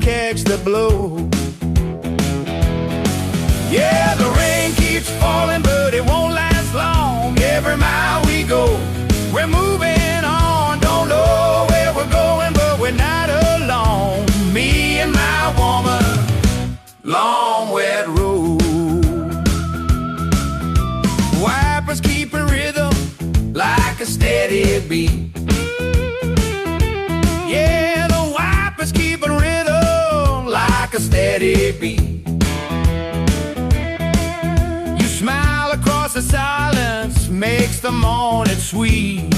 catch the blow. Yeah, the rain keeps falling, but it won't last long. Every mile we go, we're moving on. Don't know where we're going, but we're not alone. Me and my woman, long wet road. Wipers keep a rhythm like a steady beat. Yeah, the wipers keep a rhythm like a steady beat. You smile across the silence, makes the morning sweet.